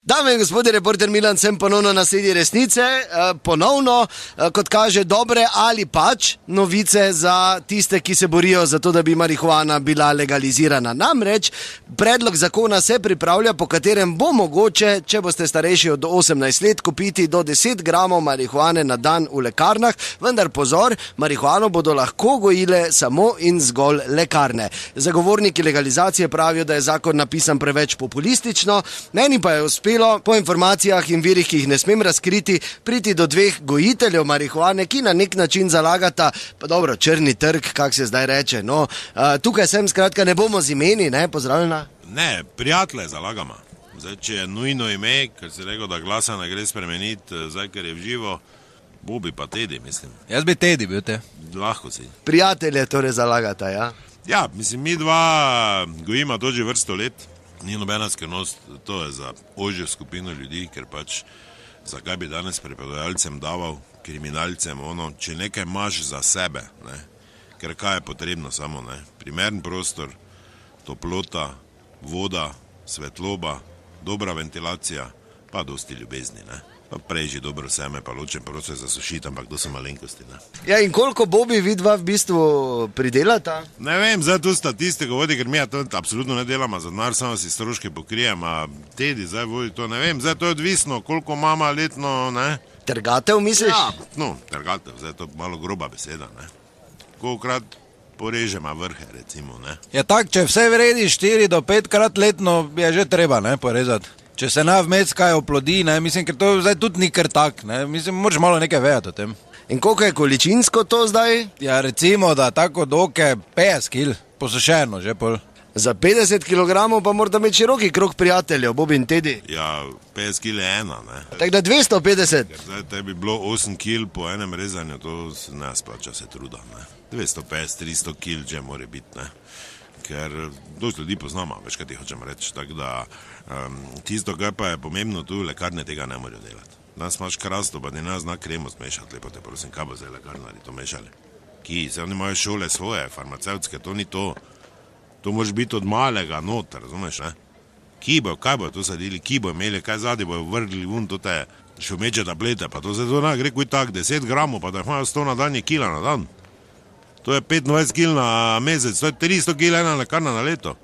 Dame in gospodje, reporter Milan, sem ponovno na sledi resnice, ponovno, kot kaže, dobre ali pač novice za tiste, ki se borijo za to, da bi marihuana bila legalizirana. Namreč, predlog zakona se pripravlja, po katerem bo mogoče, če boste starejši od 18 let, kupiti do 10 gramov marihuane na dan v lekarnah, vendar pozor, marihuano bodo lahko gojile samo in zgolj lekarne. Zagovorniki legalizacije pravijo, da je zakon napisan preveč populistično, meni pa je uspelo, po informacijah in virih, ki jih ne smem razkriti, priti do dveh gojiteljev marihuane, ki na nek način zalagata, pa dobro, črni trg, kak se zdaj reče. No, tukaj sem, skratka, ne bomo z imeni, ne, pozdravljena. Ne, prijatelje zalagamo. Zdaj, če je nujno ime, ker si rekel, da glasa ne gre spremeniti, zdaj, ker je v živo, Bobi pa Tedi, mislim. Jaz bi Tedi bil te. Lahko si. Prijatelje torej zalagata, ja? Ja, mislim, mi dva gojima to že vrsto let. Ni nobena skrivnost, to je za ožjo skupino ljudi, ker pač zakaj bi danes preprodajalcem daval, kriminalcem, če nekaj imaš za sebe, ne? Ker kaj je potrebno samo, ne? Primeren prostor, toplota, voda, svetloba, dobra ventilacija, pa dosti ljubezni, ne? Pa prej že dobro seme, pa ločen prostor zasušiti, ampak to so malenkosti, ne? Ja, in koliko Bobi vidva v bistvu pridelata? Ne vem, zdaj tu statistiko vodi, ker mi to absolutno ne delamo za denar, samo si stroške pokrijem, a Tedi zdaj vodi to, ne vem, zdaj to je odvisno, koliko mama letno, ne? Trgatev, misliš? Ja, no, trgatev, zdaj to malo groba beseda, ne? Kolikrat porežema vrhe, recimo, ne? Ja tak, če vse vredi 4 do 5 krat letno, je že treba, ne, porezati. Če se na vmes kaj oplodi, ne, mislim, ker to zdaj tudi ni kar tak, ne, mislim, moraš malo nekaj vedeti o tem. In koliko je količinsko to zdaj? Ja, recimo, da tako doke 50 kil, posušeno že pol. Za 50 kg pa morda imeti široki krog prijateljev, Bobi in Tedi. Ja, 50 kil je ena, ne? Tako da 250. Ker zdaj tebi bilo 8 kil po enem rezanju, to se ne splača se truda, ne? 250-300 kil že more biti, ne? Ker dosti ljudi poznamo, veš, kaj ti hočem reči, tako da tisto, kar pa je pomembno tu, lekarne tega ne morajo delati. Danes imaš krasto, pa ne zna kremo zmešati, lepo te prosim, kaj bo zdaj lekarnari to mešali? Ki, se oni imajo šole svoje, farmacevtske, to ni to. To moraš biti od malega noter, razumeš, ne? Kaj bojo to sadili, ki bojo imeli, kaj zadnji bojo vrgli vun, to te šumeče tablete, pa to se to ne gre kuj tak, 10 gramov, pa da imajo 100 na dan je kila na dan. To je 25 kil na mesec, to je 300 kil ena lekarna na leto.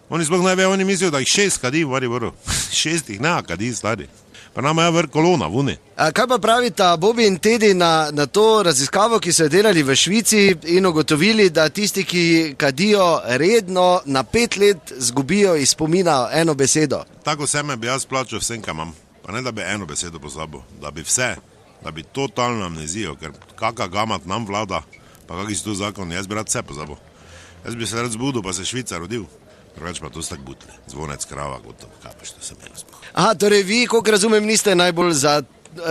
Oni sploh ne vejo, oni mislijo, da jih 6 kadi v Mariboru. 6 jih ne, kadi stari. Pa nama je vrh kolona, vuni. Kaj pa pravita Bobi in Tedi na to raziskavo, ki so jo delali v Švici in ugotovili, da tisti, ki kadijo redno, na 5 let zgubijo iz spomina eno besedo? Tako seme bi jaz plačal vsem, kaj imam. Pa ne, da bi eno besedo pozabil, da bi vse, da bi totalno amnezijo, ker kaka gamat nam vlada, pa kak si to zakon, jaz bi rad vse pozabil. Jaz bi se rad zbudil, pa se Švica rodil. Drugač pa to so tak butli, zvonec krava, gotovo, kaj pa što se meni spoh. Aha, torej vi, koliko razumem, niste najbolj za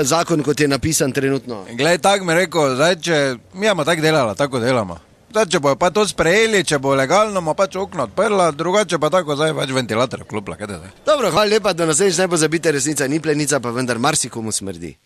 zakon, kot je napisan trenutno. Glej, tak mi rekel, zdaj, če mi imamo tak delala, tako delamo. Zdaj, če bojo pa to sprejeli, če bo legalno, ma pač okno odprla, drugače pa tako zdaj pač ventilator vklopla, kaj te zdaj. Dobro, hvala lepa, da naslednjič ne pozabite, resnica ni plenica, pa vendar marsikomu smrdi.